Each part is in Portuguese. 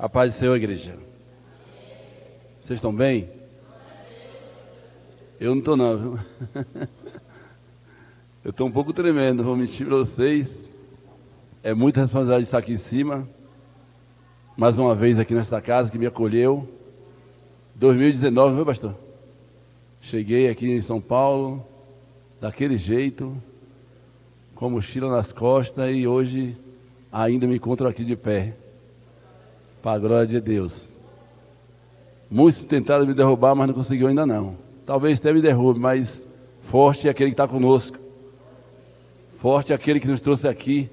A paz do Senhor, igreja. Vocês estão bem? Eu não estou não, viu? Eu estou um pouco tremendo, vou mentir para vocês. É muita responsabilidade estar aqui em cima. Mais uma vez aqui nesta casa que me acolheu. 2019, não foi, pastor? Cheguei aqui em São Paulo, daquele jeito, com a mochila nas costas, e hoje ainda me encontro aqui de pé. Para a glória de Deus. Muitos tentaram me derrubar, mas não conseguiu ainda não. Talvez até me derrube, mas forte é aquele que está conosco. Forte é aquele que nos trouxe aqui.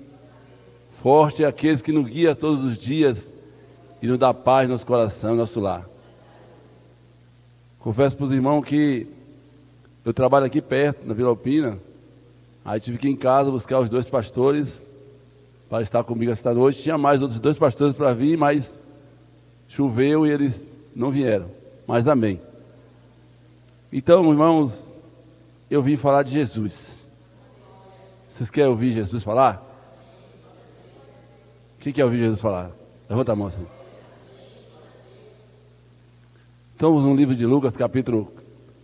Forte é aqueles que nos guia todos os dias e nos dá paz no nosso coração, no nosso lar. Confesso para os irmãos que eu trabalho aqui perto, na Vila Alpina. Aí tive que ir em casa buscar os dois pastores para estar comigo esta noite. Tinha mais outros dois pastores para vir, mas choveu e eles não vieram. Mas amém. Então, irmãos, eu vim falar de Jesus. Vocês querem ouvir Jesus falar? Quem quer ouvir Jesus falar? Levanta a mão assim. Estamos no livro de Lucas, capítulo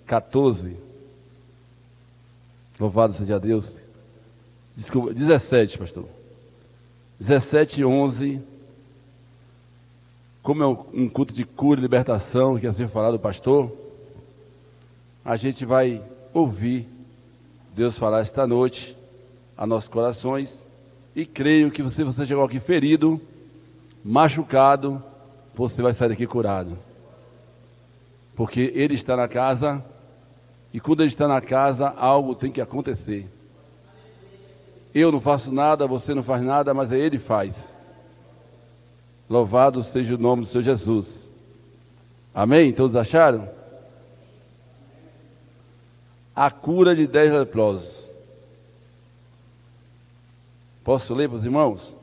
14. Louvado seja Deus. Desculpa, 17, pastor. 17 e 11. Como é um culto de cura e libertação, que assim foi falado do pastor, a gente vai ouvir Deus falar esta noite a nossos corações. E creio que se você chegou aqui ferido, machucado, você vai sair daqui curado. Porque Ele está na casa, e quando Ele está na casa, algo tem que acontecer. Eu não faço nada, você não faz nada, mas Ele faz. Louvado seja o nome do Senhor Jesus. Amém? Todos acharam? A cura de 10 leprosos. Posso ler para os irmãos?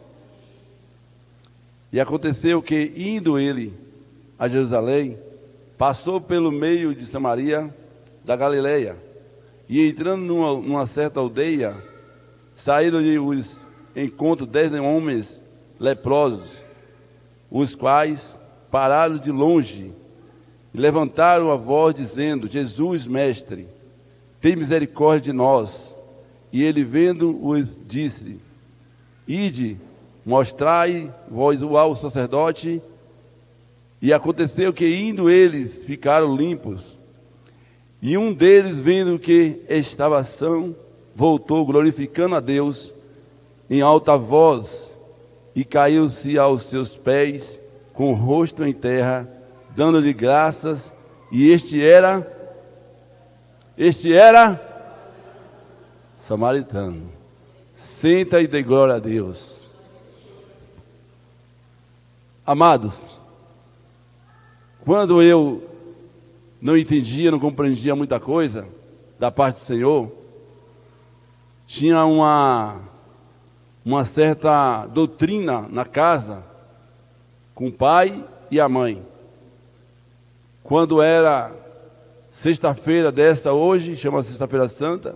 E aconteceu que, indo ele a Jerusalém, passou pelo meio de Samaria da Galileia, e entrando numa certa aldeia, saíram-lhe os encontros 10 homens leprosos, os quais pararam de longe e levantaram a voz dizendo: Jesus, mestre, tem misericórdia de nós. E ele, vendo-os, disse: Ide, mostrai vós ao sacerdote. E aconteceu que, indo eles, ficaram limpos. E um deles, vendo que estava são, voltou glorificando a Deus em alta voz, e caiu-se aos seus pés, com o rosto em terra, dando-lhe graças. E este era samaritano. Senta e dê glória a Deus. Amados, quando eu não entendia, não compreendia muita coisa da parte do Senhor, tinha uma certa doutrina na casa, com o pai e a mãe. Quando era sexta-feira dessa hoje, chama Sexta-feira Santa,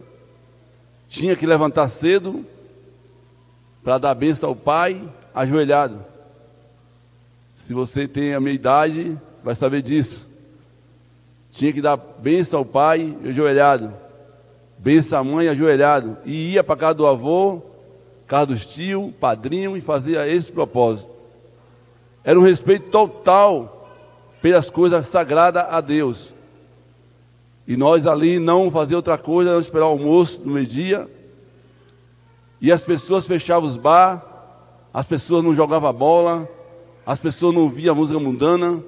tinha que levantar cedo para dar bênção ao pai, ajoelhado. Se você tem a minha idade, vai saber disso. Tinha que dar bênção ao pai, ajoelhado. Bênção à mãe, ajoelhado. E ia para casa do avô, casa dos tios, padrinho, e fazia esse propósito. Era um respeito total pelas coisas sagradas a Deus. E nós ali não fazia outra coisa, não esperar o almoço no meio-dia. E as pessoas fechavam os bar, as pessoas não jogavam bola, as pessoas não ouviam música mundana,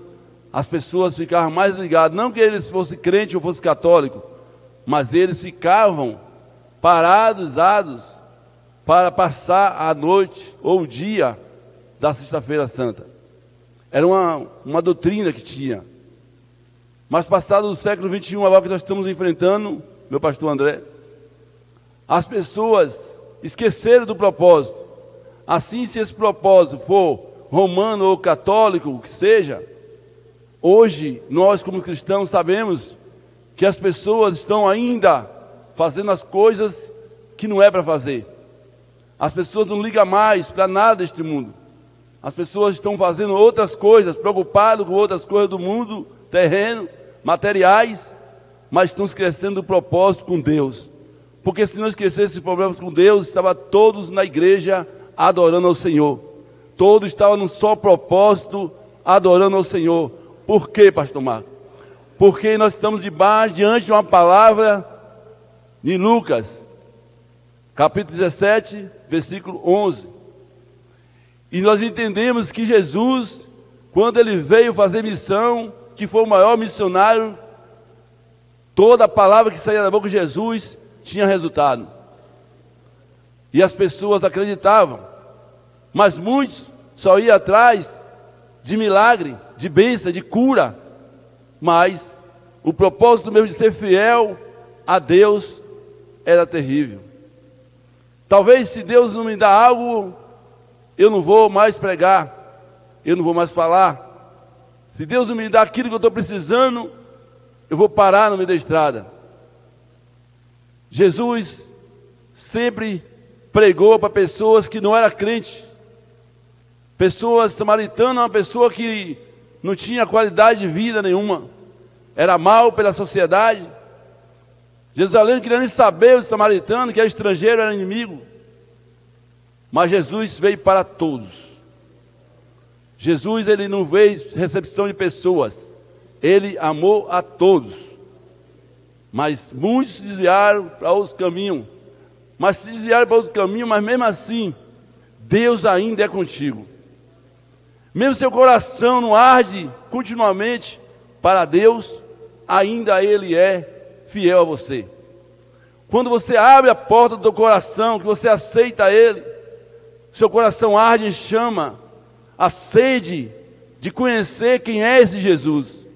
as pessoas ficavam mais ligadas, não que eles fossem crentes ou fossem católicos, mas eles ficavam parados para passar a noite ou o dia da Sexta-feira Santa. Era uma doutrina que tinha. Mas passado o século XXI, agora que nós estamos enfrentando, meu pastor André, as pessoas esqueceram do propósito. Assim, se esse propósito for romano ou católico, o que seja, hoje nós como cristãos sabemos que as pessoas estão ainda fazendo as coisas que não é para fazer. As pessoas não ligam mais para nada deste mundo. As pessoas estão fazendo outras coisas, preocupadas com outras coisas do mundo, terreno, materiais, mas estão esquecendo do propósito com Deus. Porque se não esquecesse esses problemas com Deus, estavam todos na igreja adorando ao Senhor. Todos estavam num só propósito, adorando ao Senhor. Por quê, pastor Marcos? Porque nós estamos diante de uma palavra de Lucas, capítulo 17, versículo 11. E nós entendemos que Jesus, quando ele veio fazer missão, que foi o maior missionário, toda a palavra que saía da boca de Jesus tinha resultado. E as pessoas acreditavam. Mas muitos só iam atrás de milagre, de bênção, de cura. Mas o propósito mesmo de ser fiel a Deus era terrível. Talvez se Deus não me dá algo, eu não vou mais pregar, eu não vou mais falar. Se Deus não me dá aquilo que eu estou precisando, eu vou parar no meio da estrada. Jesus sempre pregou para pessoas que não eram crentes. Pessoas samaritanas, uma pessoa que não tinha qualidade de vida nenhuma. Era mal pela sociedade. Jerusalém não queria nem saber os samaritanos, que era estrangeiro, era inimigo. Mas Jesus veio para todos. Jesus, ele não veio recepção de pessoas. Ele amou a todos. Mas muitos se desviaram para outros caminhos. Mas se desviaram para outro caminho, mas mesmo assim, Deus ainda é contigo. Mesmo seu coração não arde continuamente para Deus, ainda Ele é fiel a você. Quando você abre a porta do teu coração, que você aceita Ele, seu coração arde em chama, a sede de conhecer quem é esse Jesus.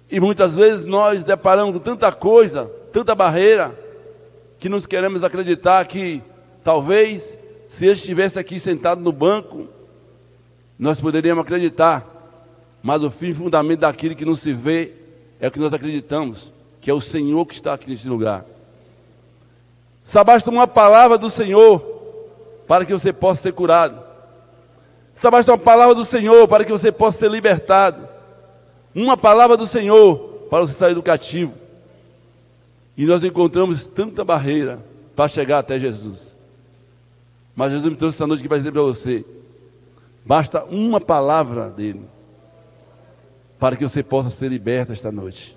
E muitas vezes nós deparamos com tanta coisa, tanta barreira, que nos queremos acreditar que talvez, se ele estivesse aqui sentado no banco, nós poderíamos acreditar. Mas o fim e fundamento daquilo que não se vê é o que nós acreditamos, que é o Senhor que está aqui nesse lugar. Só basta uma palavra do Senhor para que você possa ser curado. Só basta uma palavra do Senhor para que você possa ser libertado. Uma palavra do Senhor para você sair do cativo. E nós encontramos tanta barreira para chegar até Jesus. Mas Jesus me trouxe essa noite aqui para dizer para você: basta uma palavra dele para que você possa ser liberto esta noite.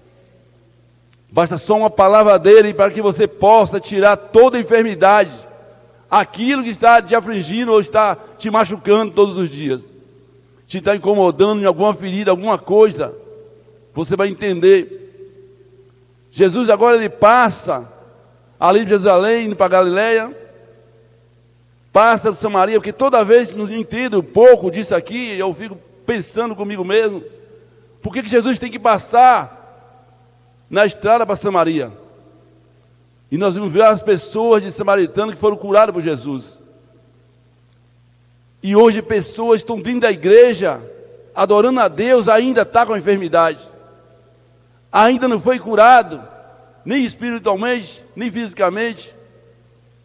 Basta só uma palavra dele para que você possa tirar toda a enfermidade, aquilo que está te afligindo ou está te machucando todos os dias, te está incomodando em alguma ferida, alguma coisa. Você vai entender. Jesus agora ele passa ali de Jerusalém, indo para Galileia, passa por Samaria, porque toda vez que eu entendo um pouco disso aqui, eu fico pensando comigo mesmo, por que Jesus tem que passar na estrada para Samaria? E nós vamos ver as pessoas de Samaritano que foram curadas por Jesus. E hoje pessoas estão dentro da igreja, adorando a Deus, ainda está com a enfermidade. Ainda não foi curado, nem espiritualmente, nem fisicamente,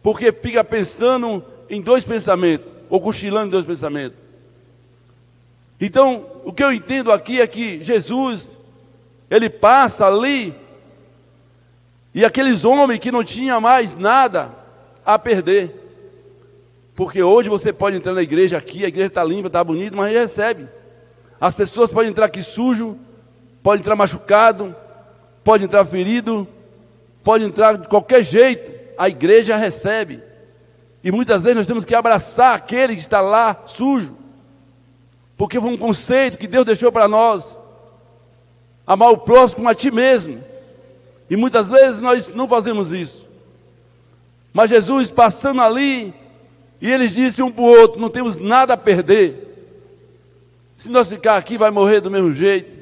porque fica pensando em dois pensamentos, ou cochilando em dois pensamentos. Então, o que eu entendo aqui é que Jesus, ele passa ali, e aqueles homens que não tinham mais nada a perder, porque hoje você pode entrar na igreja aqui, a igreja está limpa, está bonita, mas recebe. As pessoas podem entrar aqui sujo, pode entrar machucado, pode entrar ferido, pode entrar de qualquer jeito, a igreja recebe. E muitas vezes nós temos que abraçar aquele que está lá sujo, porque foi um conceito que Deus deixou para nós: amar o próximo como a ti mesmo. E muitas vezes nós não fazemos isso. Mas Jesus passando ali, e eles disseram um para o outro: não temos nada a perder. Se nós ficar aqui vai morrer do mesmo jeito.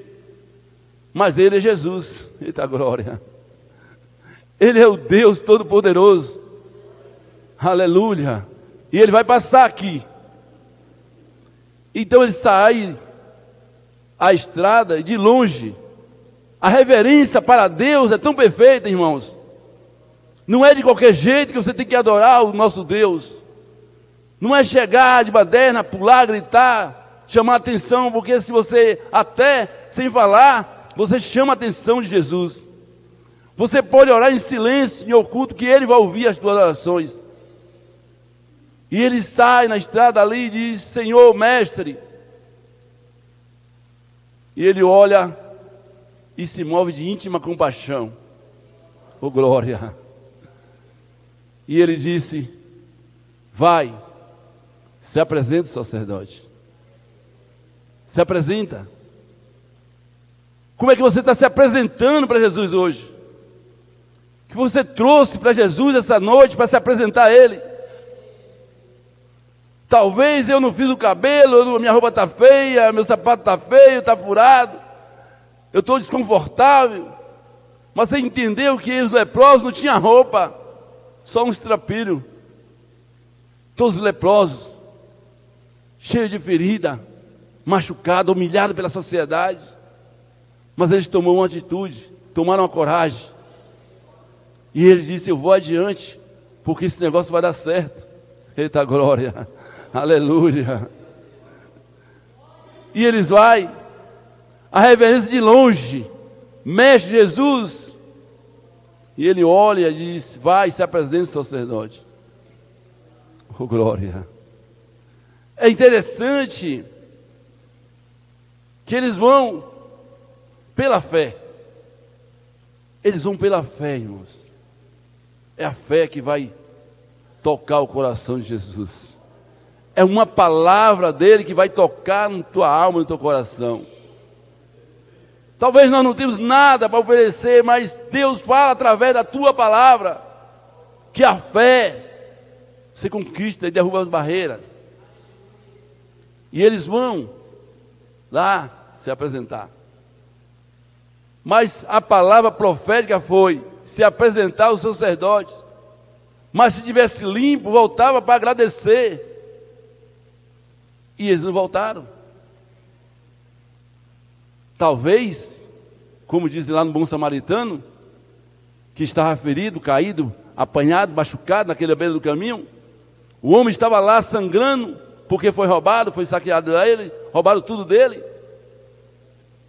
Mas ele é Jesus. Eita glória. Ele é o Deus Todo-Poderoso. Aleluia. E ele vai passar aqui. Então ele sai à estrada e de longe. A reverência para Deus é tão perfeita, irmãos. Não é de qualquer jeito que você tem que adorar o nosso Deus. Não é chegar de baderna, pular, gritar, chamar atenção, porque se você até sem falar, você chama a atenção de Jesus. Você pode orar em silêncio, em oculto, que Ele vai ouvir as tuas orações. E ele sai na estrada ali e diz: Senhor, mestre. E ele olha e se move de íntima compaixão. Oh, glória! E ele disse: vai, se apresenta, sacerdote. Se apresenta. Como é que você está se apresentando para Jesus hoje? O que você trouxe para Jesus essa noite para se apresentar a Ele? Talvez eu não fiz o cabelo, minha roupa está feia, meu sapato está feio, está furado, eu estou desconfortável. Mas você entendeu que os leprosos não tinham roupa, só uns trapilhos. Todos os leprosos, cheios de ferida, machucados, humilhados pela sociedade. Mas eles tomaram uma atitude, tomaram uma coragem. E ele disse: eu vou adiante, porque esse negócio vai dar certo. Eita glória! Aleluia. E eles vai, a reverência de longe, mexe Jesus, e ele olha e diz: vai, se apresenta o sacerdote. Oh, glória. É interessante que eles vão pela fé. Eles vão pela fé, irmãos. É a fé que vai tocar o coração de Jesus. É uma palavra dele que vai tocar na tua alma, no teu coração. Talvez nós não temos nada para oferecer, mas Deus fala através da tua palavra, que a fé você conquista e derruba as barreiras. E eles vão lá se apresentar. Mas a palavra profética foi se apresentar aos sacerdotes. Mas se tivesse limpo, voltava para agradecer. E eles não voltaram. Talvez, como diz lá no Bom Samaritano, que estava ferido, caído, apanhado, machucado naquele beira do caminho. O homem estava lá sangrando, porque foi roubado, foi saqueado a ele, roubaram tudo dele.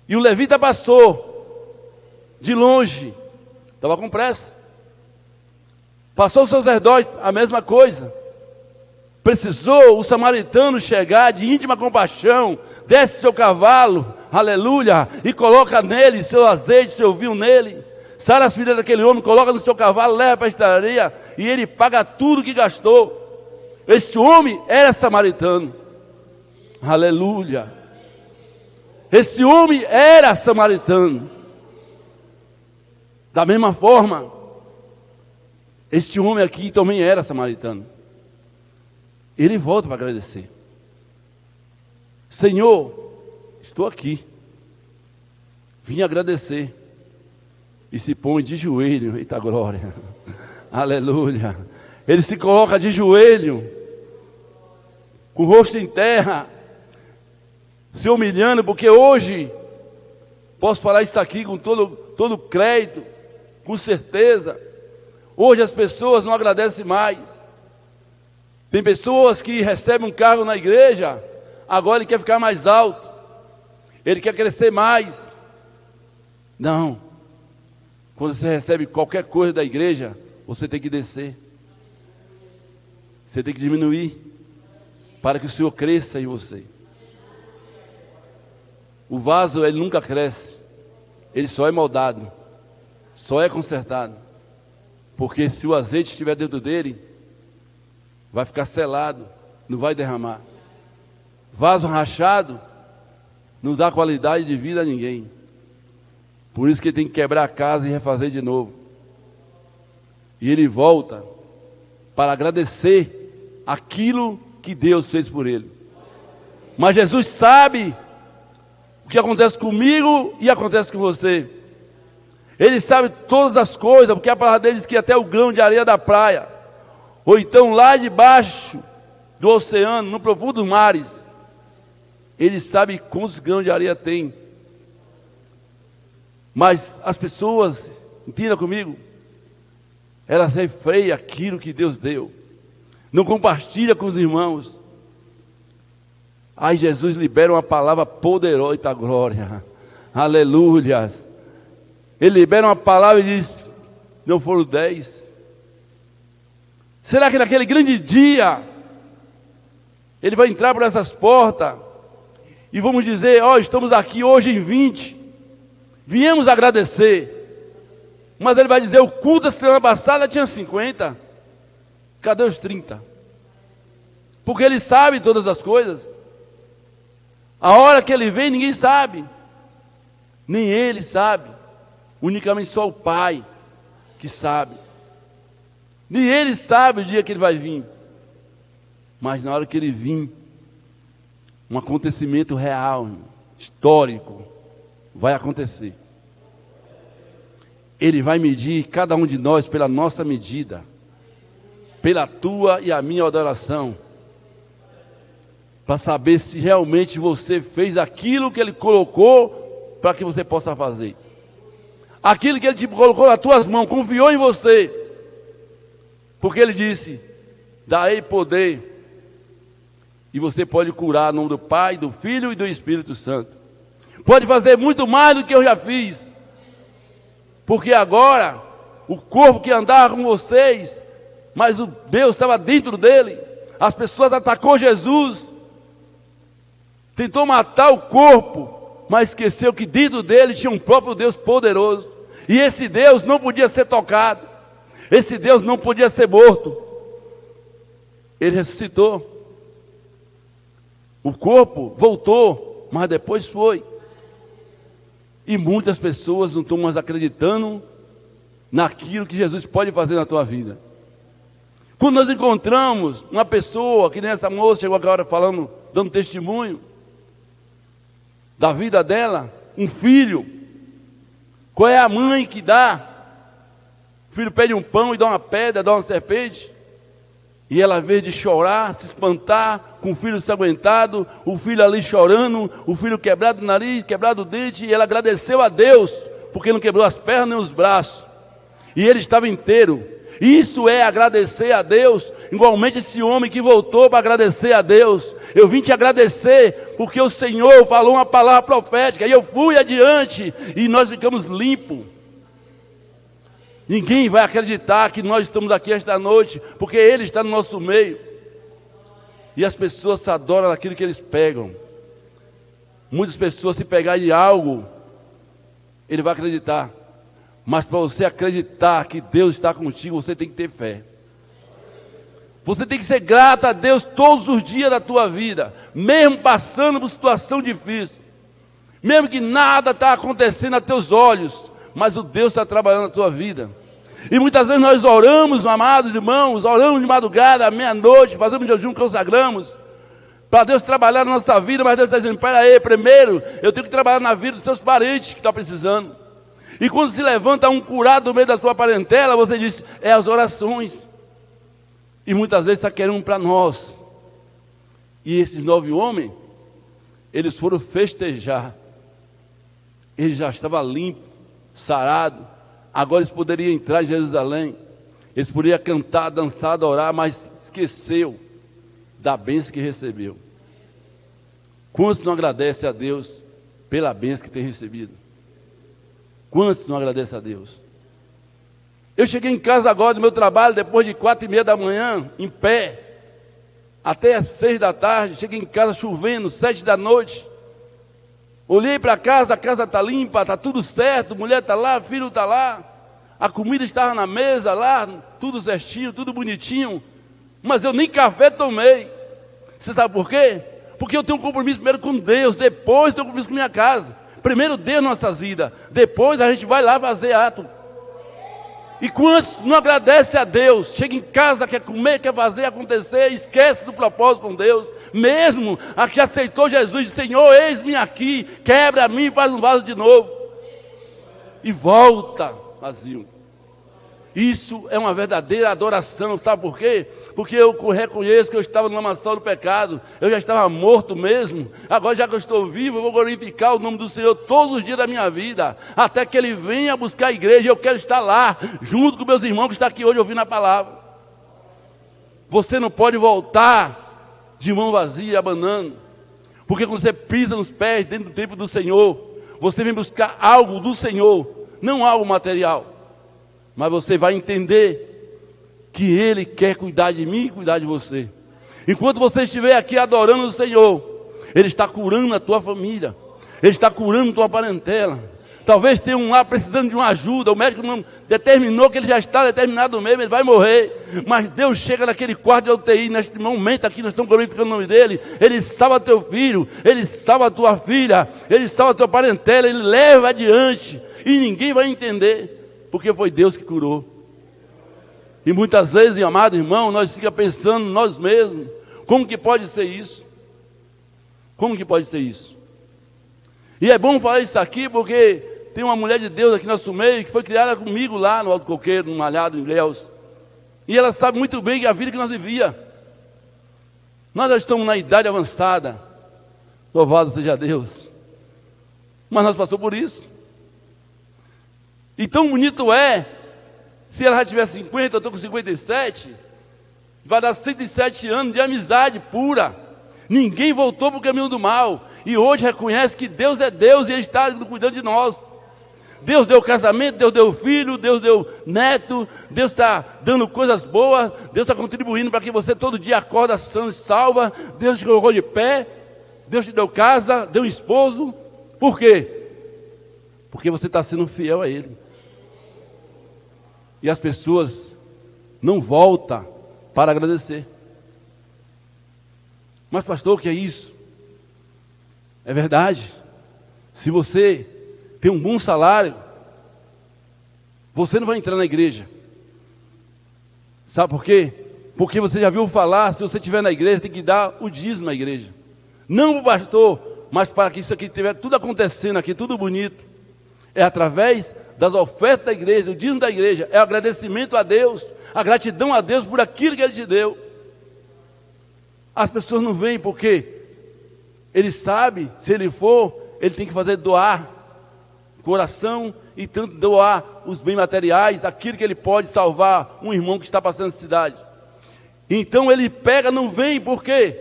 E o levita passou, de longe, estava com pressa. Passou o sacerdote, a mesma coisa. Precisou o samaritano chegar de íntima compaixão, desce seu cavalo, aleluia, e coloca nele seu azeite, seu vinho nele, sara as feridas daquele homem, coloca no seu cavalo, leva para a estraria, e ele paga tudo que gastou. Este homem era samaritano, aleluia. Esse homem era samaritano. Da mesma forma, este homem aqui também era samaritano. Ele volta para agradecer. Senhor, estou aqui. Vim agradecer. E se põe de joelho. Eita glória. Aleluia. Ele se coloca de joelho, com o rosto em terra, se humilhando, porque hoje, posso falar isso aqui com todo crédito, com certeza, hoje as pessoas não agradecem mais. Tem pessoas que recebem um cargo na igreja, agora ele quer ficar mais alto, ele quer crescer mais. Não, quando você recebe qualquer coisa da igreja, você tem que descer, você tem que diminuir, para que o Senhor cresça em você. O vaso, ele nunca cresce, ele só é moldado, só é consertado, porque se o azeite estiver dentro dele, vai ficar selado, não vai derramar. Vaso rachado não dá qualidade de vida a ninguém. Por isso que ele tem que quebrar a casa e refazer de novo. E ele volta para agradecer aquilo que Deus fez por ele. Mas Jesus sabe o que acontece comigo e acontece com você. Ele sabe todas as coisas, porque a palavra dele diz que até o grão de areia da praia, ou então lá debaixo do oceano, no profundo dos mares, ele sabe quantos grãos de areia tem. Mas as pessoas, entenda comigo, elas refreiam aquilo que Deus deu. não compartilha com os irmãos. Aí Jesus libera uma palavra poderosa, eita glória, aleluias. Ele libera uma palavra e diz, não foram 10. Será que naquele grande dia, ele vai entrar por essas portas, e vamos dizer, ó, estamos aqui hoje em 20, viemos agradecer, mas ele vai dizer, o culto da semana passada tinha 50, cadê os 30? Porque ele sabe todas as coisas. A hora que ele vem, ninguém sabe, nem ele sabe, unicamente só o Pai que sabe. Nem ele sabe o dia que ele vai vir, mas na hora que ele vir, um acontecimento real, histórico, vai acontecer. Ele vai medir cada um de nós pela nossa medida, pela tua e a minha adoração, para saber se realmente você fez aquilo que ele colocou para que você possa fazer. Aquilo que ele te colocou nas tuas mãos, confiou em você, porque ele disse, daí poder, e você pode curar no nome do Pai, do Filho e do Espírito Santo. Pode fazer muito mais do que eu já fiz, porque agora, o corpo que andava com vocês, mas o Deus estava dentro dele, as pessoas atacou Jesus, tentou matar o corpo, mas esqueceu que dentro dele tinha um próprio Deus poderoso, e esse Deus não podia ser tocado, esse Deus não podia ser morto. Ele ressuscitou, o corpo voltou, mas depois foi, e muitas pessoas não estão mais acreditando naquilo que Jesus pode fazer na tua vida. Quando nós encontramos uma pessoa, que nem essa moça chegou agora falando, dando testemunho da vida dela, um filho, qual é a mãe que dá? O filho pede um pão e dá uma pedra, dá uma serpente, e ela, ao invés de chorar, se espantar, com o filho ensanguentado, o filho ali chorando, o filho quebrado o nariz, quebrado o dente, e ela agradeceu a Deus, porque não quebrou as pernas nem os braços, e ele estava inteiro. Isso é agradecer a Deus. Igualmente esse homem que voltou para agradecer a Deus, eu vim te agradecer, porque o Senhor falou uma palavra profética, e eu fui adiante, e nós ficamos limpos. Ninguém vai acreditar que nós estamos aqui esta noite, porque Ele está no nosso meio. E as pessoas se adoram naquilo que eles pegam. Muitas pessoas, se pegarem algo, ele vai acreditar. Mas para você acreditar que Deus está contigo, você tem que ter fé. Você tem que ser grato a Deus todos os dias da tua vida, mesmo passando por situação difícil, mesmo que nada está acontecendo a teus olhos, mas o Deus está trabalhando na tua vida. E muitas vezes nós oramos, amados irmãos, oramos de madrugada, à meia-noite, fazemos jejum, consagramos, para Deus trabalhar na nossa vida, mas Deus está dizendo, espera aí, primeiro eu tenho que trabalhar na vida dos seus parentes que estão precisando. E quando se levanta um curado no meio da sua parentela, você diz, é as orações. E muitas vezes está querendo para nós. E esses 9 homens, eles foram festejar. Ele já estava limpo, sarado. Agora eles poderiam entrar em Jerusalém. Eles poderiam cantar, dançar, adorar, mas esqueceu da bênção que recebeu. Quantos não agradecem a Deus pela bênção que tem recebido? Quantos não agradecem a Deus? Eu cheguei em casa agora do meu trabalho, depois de 4:30 da manhã, em pé, até às 6 da tarde, cheguei em casa chovendo, 7 da noite, olhei para casa, a casa está limpa, está tudo certo, mulher está lá, filho está lá, a comida estava na mesa lá, tudo certinho, tudo bonitinho, mas eu nem café tomei. Você sabe por quê? Porque eu tenho um compromisso primeiro com Deus, depois tenho um compromisso com minha casa. Primeiro Deus nossas vidas, depois a gente vai lá fazer ato. E quantos não agradecem a Deus, chega em casa, quer comer, quer fazer acontecer, esquece do propósito com Deus, mesmo a que aceitou Jesus, diz, Senhor, eis-me aqui, quebra a mim e faz um vaso de novo, e volta vazio. Isso é uma verdadeira adoração, sabe por quê? Porque eu reconheço que eu estava numa mansão do pecado, eu já estava morto mesmo, agora já que eu estou vivo, eu vou glorificar o nome do Senhor todos os dias da minha vida, até que Ele venha buscar a igreja, eu quero estar lá, junto com meus irmãos que estão aqui hoje ouvindo a palavra. Você não pode voltar de mão vazia, abanando. Porque quando você pisa nos pés dentro do templo do Senhor, você vem buscar algo do Senhor, não algo material. Mas você vai entender que Ele quer cuidar de mim e cuidar de você. Enquanto você estiver aqui adorando o Senhor, Ele está curando a tua família, Ele está curando a tua parentela. Talvez tenha um lá precisando de uma ajuda, o médico não determinou que ele já está determinado mesmo, ele vai morrer. Mas Deus chega naquele quarto de UTI, neste momento aqui, nós estamos glorificando o nome dEle. Ele salva teu filho, Ele salva a tua filha, Ele salva a tua parentela, Ele leva adiante. E ninguém vai entender, porque foi Deus que curou. E muitas vezes, amado irmão, nós ficamos pensando nós mesmos, como que pode ser isso? Como que pode ser isso? E é bom falar isso aqui, porque tem uma mulher de Deus aqui no nosso meio, que foi criada comigo lá no Alto Coqueiro, no Malhado, em Ilhéus. E ela sabe muito bem que a vida que nós vivíamos. Nós já estamos na idade avançada, louvado seja Deus. Mas nós passamos por isso. E tão bonito é, se ela já tiver 50, eu estou com 57, vai dar 107 anos de amizade pura. Ninguém voltou para o caminho do mal. E hoje reconhece que Deus é Deus e Ele está cuidando de nós. Deus deu casamento, Deus deu filho, Deus deu neto, Deus está dando coisas boas, Deus está contribuindo para que você todo dia acorda sã e salva, Deus te colocou de pé, Deus te deu casa, deu esposo. Por quê? Porque você está sendo fiel a Ele. E as pessoas não voltam para agradecer. Mas pastor, o que é isso? É verdade. Se você tem um bom salário, você não vai entrar na igreja. Sabe por quê? Porque você já viu falar, se você estiver na igreja, tem que dar o dízimo à igreja. Não para o pastor, mas para que isso aqui estiver tudo acontecendo aqui, tudo bonito. É através das ofertas da igreja, do dízimo da igreja. É o agradecimento a Deus, a gratidão a Deus por aquilo que Ele te deu. As pessoas não vêm porque Ele sabe, se Ele for, Ele tem que fazer doar coração e tanto doar os bens materiais, aquilo que Ele pode salvar um irmão que está passando necessidade. Então Ele pega, não vem, por quê?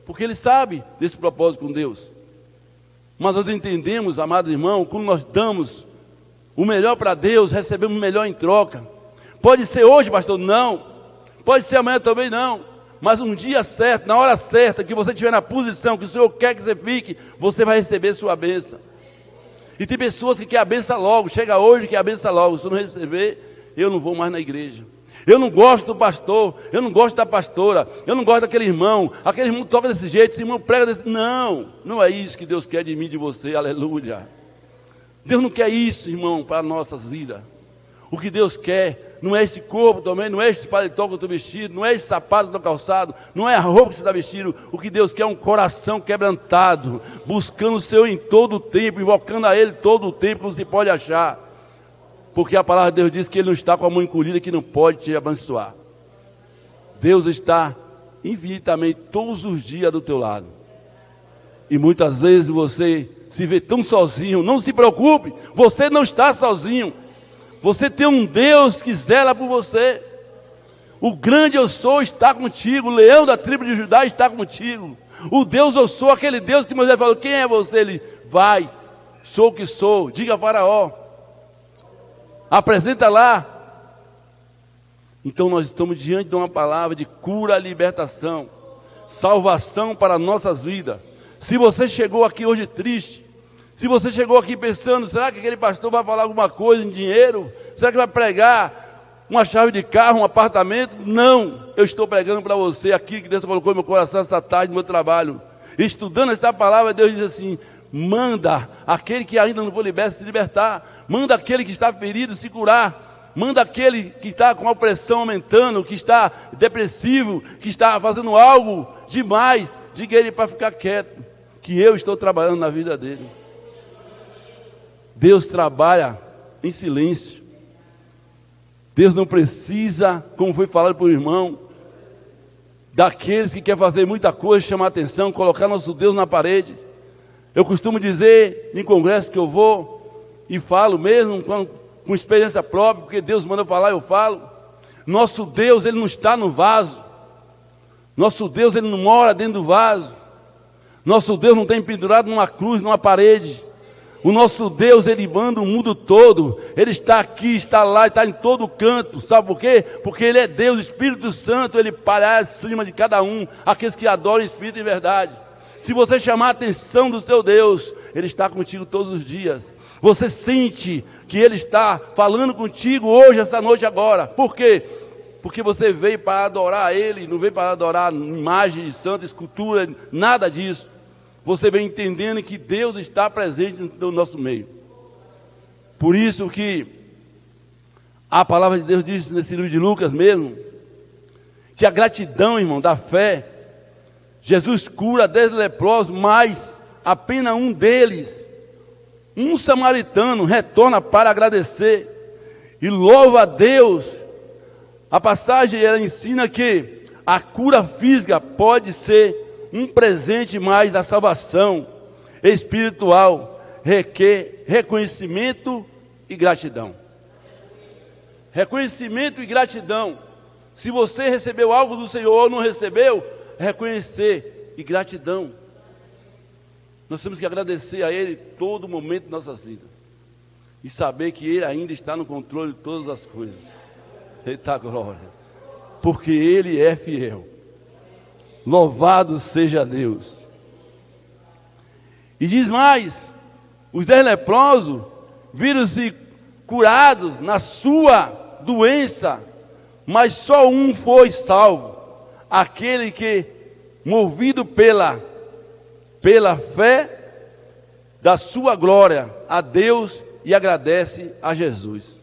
Porque Ele sabe desse propósito com Deus. Mas nós entendemos, amado irmão, quando nós damos o melhor para Deus, recebemos o melhor em troca. Pode ser hoje, pastor? Não. Pode ser amanhã também? Não. Mas um dia certo, na hora certa, que você estiver na posição que o Senhor quer que você fique, você vai receber sua bênção. E tem pessoas que querem a bênção logo, chega hoje e quer a bênção logo. Se eu não receber, eu não vou mais na igreja. Eu não gosto do pastor, eu não gosto da pastora, eu não gosto daquele irmão toca desse jeito, esse irmão prega desse... Não, não é isso que Deus quer de mim e de você, aleluia. Deus não quer isso, irmão, para nossas vidas. O que Deus quer não é esse corpo também, não é esse paletó que eu estou vestido, não é esse sapato que eu estou calçado, não é a roupa que você está vestido. O que Deus quer é um coração quebrantado, buscando o Senhor em todo o tempo, invocando a Ele todo o tempo, não se pode achar. Porque a palavra de Deus diz que Ele não está com a mão encolhida, que não pode te abençoar. Deus está infinitamente todos os dias do teu lado. E muitas vezes você se vê tão sozinho. Não se preocupe, você não está sozinho. Você tem um Deus que zela por você. O grande eu sou está contigo. O leão da tribo de Judá está contigo. O Deus eu sou, aquele Deus que Moisés falou, quem é você? Ele, vai, sou o que sou. Diga a Faraó, apresenta lá. Então nós estamos diante de uma palavra de cura, libertação, salvação para nossas vidas. Se você chegou aqui hoje triste, se você chegou aqui pensando, será que aquele pastor vai falar alguma coisa em dinheiro? Será que vai pregar uma chave de carro, um apartamento? Não, eu estou pregando para você aqui, que Deus colocou no meu coração essa tarde no meu trabalho. Estudando esta palavra, Deus diz assim, manda aquele que ainda não foi liberto se libertar. Manda aquele que está ferido se curar. Manda aquele que está com a opressão aumentando, que está depressivo, que está fazendo algo demais. Diga a ele para ficar quieto, que eu estou trabalhando na vida dele. Deus trabalha em silêncio. Deus não precisa, como foi falado por irmão, daqueles que querem fazer muita coisa, chamar atenção, colocar nosso Deus na parede. Eu costumo dizer em congresso que eu vou e falo mesmo com experiência própria, porque Deus manda eu falar, eu falo. Nosso Deus, Ele não está no vaso, Nosso Deus, Ele não mora dentro do vaso. Nosso Deus não tem pendurado numa cruz, numa parede. O nosso Deus, Ele manda o mundo todo. Ele está aqui, está lá, está em todo canto. Sabe por quê? Porque Ele é Deus, Espírito Santo. Ele parece acima de cada um, aqueles que adoram o Espírito e verdade. Se você chamar a atenção do seu Deus, Ele está contigo todos os dias. Você sente que Ele está falando contigo hoje, essa noite, agora. Por quê? Porque você veio para adorar Ele, não veio para adorar imagem de santa, escultura, nada disso. Você vem entendendo que Deus está presente no nosso meio. Por isso que a palavra de Deus diz nesse livro de Lucas mesmo, que a gratidão, irmão, da fé, Jesus cura 10 leprosos, mas apenas um deles, um samaritano, retorna para agradecer e louva a Deus. A passagem ela ensina que a cura física pode ser um presente, mais a salvação espiritual requer reconhecimento e gratidão. Reconhecimento e gratidão. Se você recebeu algo do Senhor ou não recebeu, reconhecer e gratidão. Nós temos que agradecer a Ele todo momento de nossas vidas e saber que Ele ainda está no controle de todas as coisas. Eita glória! Porque Ele é fiel. Louvado seja Deus. E diz mais: os 10 leprosos viram-se curados na sua doença, mas só um foi salvo, aquele que, movido pela fé da sua glória a Deus, e agradece a Jesus.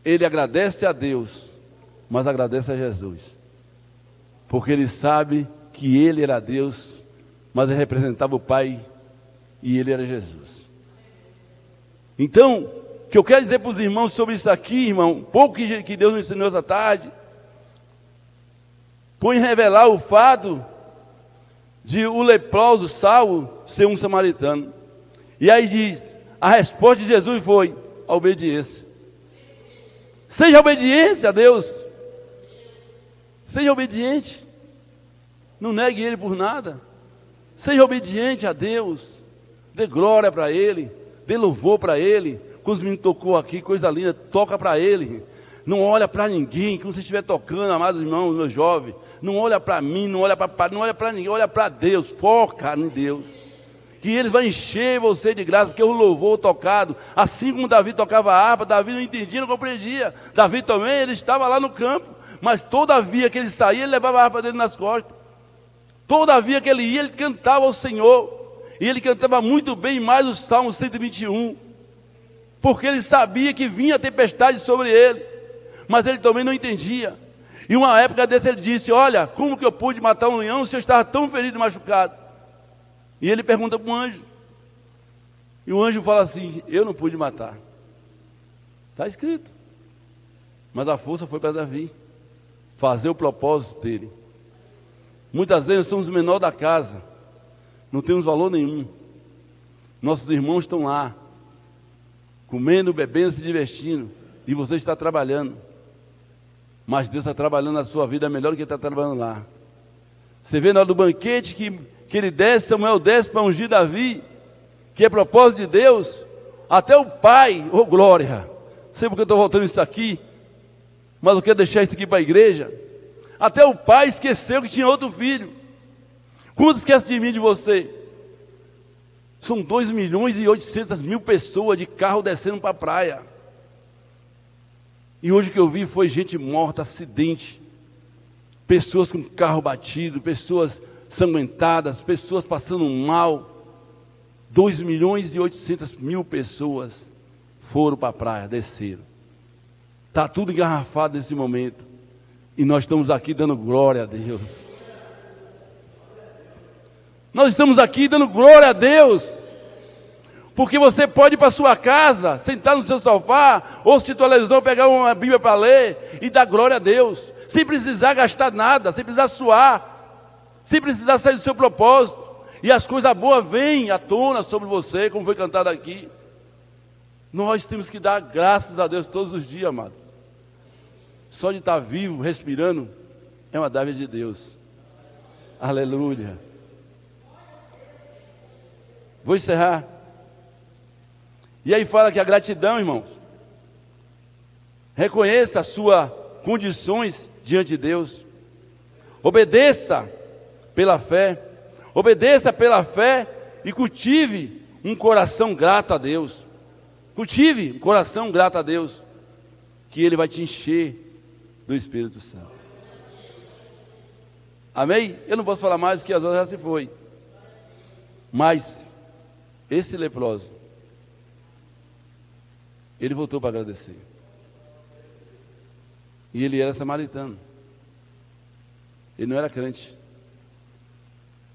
Ele agradece a Deus, mas agradece a Jesus, porque ele sabe que ele era Deus, mas ele representava o Pai, e ele era Jesus. Então, o que eu quero dizer para os irmãos sobre isso aqui, irmão, pouco que Deus nos ensinou essa tarde, foi revelar o fato de o leproso salvo ser um samaritano. E aí diz, a resposta de Jesus foi a obediência. Seja obediente a Deus. Seja obediente. Não negue Ele por nada. Seja obediente a Deus. Dê glória para Ele. Dê louvor para Ele. Quando os meninos tocou aqui, coisa linda, toca para Ele. Não olha para ninguém. Quando você estiver tocando, amados irmãos, meus jovens, não olha para mim, não olha para ninguém, olha para Deus. Foca em Deus. Que Ele vai encher você de graça, porque o louvor tocado, assim como Davi tocava a harpa, Davi não entendia, não compreendia. Davi também, ele estava lá no campo, mas todavia que ele saía, ele levava a harpa dele nas costas. Todavia que ele ia, ele cantava ao Senhor, e ele cantava muito bem mais o Salmo 121, porque ele sabia que vinha a tempestade sobre ele, mas ele também não entendia. E uma época dessa ele disse, olha, como que eu pude matar um leão se eu estava tão ferido e machucado? E ele pergunta para o anjo. E o anjo fala assim, eu não pude matar. Está escrito. Mas a força foi para Davi fazer o propósito dele. Muitas vezes nós somos o menor da casa. Não temos valor nenhum. Nossos irmãos estão lá, comendo, bebendo, se divertindo. E você está trabalhando. Mas Deus está trabalhando na sua vida melhor do que Ele está trabalhando lá. Você vê na hora do banquete que ele desce, Samuel desce para ungir Davi, que é propósito de Deus, até o pai, oh glória, não sei porque eu estou voltando isso aqui, mas eu quero deixar isso aqui para a igreja, até o pai esqueceu que tinha outro filho. Quanto esquece de mim e de você? São 2.800.000 pessoas de carro descendo para a praia, e hoje o que eu vi foi gente morta, acidente, pessoas com carro batido, pessoas sanguentadas, pessoas passando mal. 2.800.000 pessoas foram para a praia, desceram. Está tudo engarrafado nesse momento. E nós estamos aqui dando glória a Deus. Nós estamos aqui dando glória a Deus. Porque você pode ir para a sua casa, sentar no seu sofá, ou se televisão, pegar uma Bíblia para ler e dar glória a Deus. Sem precisar gastar nada, sem precisar suar, sem precisar sair do seu propósito, e as coisas boas vêm à tona sobre você, como foi cantado aqui. Nós temos que dar graças a Deus todos os dias, amados. Só de estar vivo, respirando, é uma dádiva de Deus. Aleluia. Vou encerrar. E aí fala que a gratidão, irmãos, reconheça as suas condições diante de Deus. Obedeça pela fé. Obedeça pela fé e cultive um coração grato a Deus. Cultive um coração grato a Deus, que Ele vai te encher do Espírito Santo. Amém? Eu não posso falar mais, porque as horas já se foi. Mas esse leproso, ele voltou para agradecer. E ele era samaritano. Ele não era crente.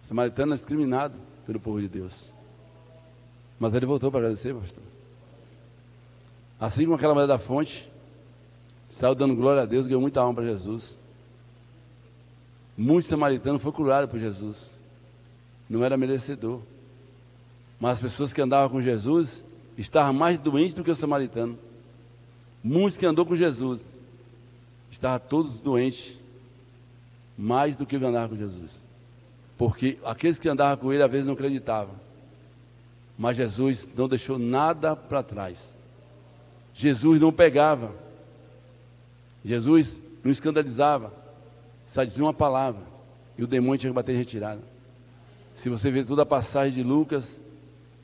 O samaritano é discriminado pelo povo de Deus. Mas ele voltou para agradecer, pastor. Assim como aquela mulher da fonte, saiu dando glória a Deus, ganhou muita alma para Jesus. Muitos samaritanos foram curados por Jesus. Não era merecedor. Mas as pessoas que andavam com Jesus estavam mais doentes do que o samaritano. Muitos que andou com Jesus estavam todos doentes, mais do que andavam com Jesus. Porque aqueles que andavam com ele às vezes não acreditavam. Mas Jesus não deixou nada para trás. Jesus não pegava. Jesus não escandalizava. Só dizia uma palavra e o demônio tinha que bater em retirada. Se você ver toda a passagem de Lucas,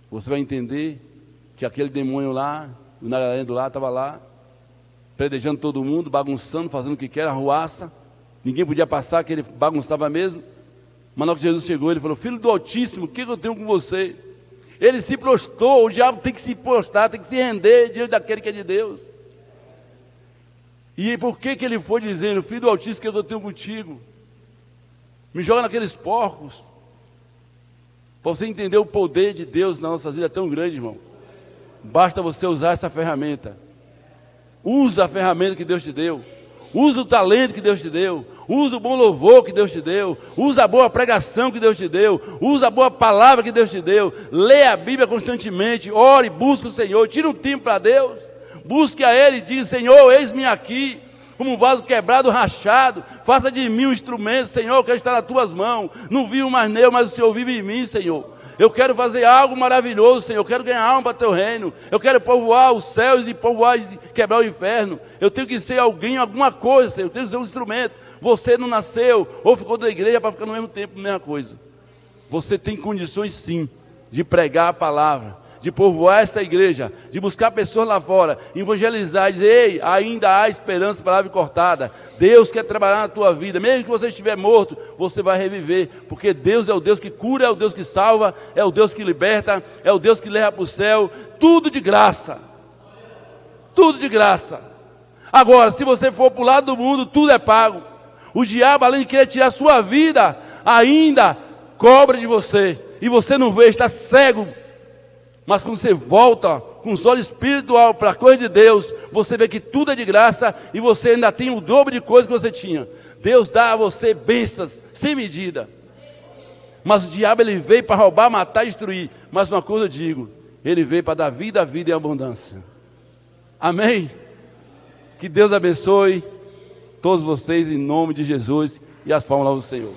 você vai entender que aquele demônio lá, o Nagareno lá, estava lá, predejando todo mundo, bagunçando, fazendo o que quer, arruaça. Ninguém podia passar, que ele bagunçava mesmo. Mas na hora que Jesus chegou, ele falou: Filho do Altíssimo, o que eu tenho com você? Ele se prostrou. O diabo tem que se prostrar, tem que se render diante daquele que é de Deus. E por que ele foi dizendo: Filho do Altíssimo, o que eu tenho contigo? Me joga naqueles porcos. Para você entender o poder de Deus na nossa vida é tão grande, irmão. Basta você usar essa ferramenta. Usa a ferramenta que Deus te deu. Usa o talento que Deus te deu. Usa o bom louvor que Deus te deu. Usa a boa pregação que Deus te deu. Usa a boa palavra que Deus te deu. Leia a Bíblia constantemente. Ore, busque o Senhor. Tira um tempo para Deus. Busque a Ele e diga: Senhor, eis-me aqui, como um vaso quebrado, rachado. Faça de mim um instrumento, Senhor. Eu quero estar nas tuas mãos. Não vivo mais nele, mas o Senhor vive em mim, Senhor. Eu quero fazer algo maravilhoso, Senhor. Eu quero ganhar alma para o teu reino. Eu quero povoar os céus e povoar e quebrar o inferno. Eu tenho que ser alguém, alguma coisa, Senhor. Eu tenho que ser um instrumento. Você não nasceu ou ficou da igreja para ficar no mesmo tempo, a mesma coisa. Você tem condições sim de pregar a palavra, de povoar essa igreja, de buscar pessoas lá fora, evangelizar e dizer: ei, ainda há esperança para a árvore cortada. Deus quer trabalhar na tua vida. Mesmo que você estiver morto, você vai reviver, porque Deus é o Deus que cura, é o Deus que salva, é o Deus que liberta, é o Deus que leva para o céu. Tudo de graça. Tudo de graça. Agora, se você for para o lado do mundo, tudo é pago. O diabo, além de querer tirar a sua vida, ainda cobra de você. E você não vê, está cego. Mas quando você volta com os olhos espirituais para a coisa de Deus, você vê que tudo é de graça e você ainda tem o dobro de coisas que você tinha. Deus dá a você bênçãos sem medida. Mas o diabo, ele veio para roubar, matar e destruir. Mas uma coisa eu digo: ele veio para dar vida, vida e abundância. Amém? Que Deus abençoe todos vocês em nome de Jesus, e as palmas ao Senhor.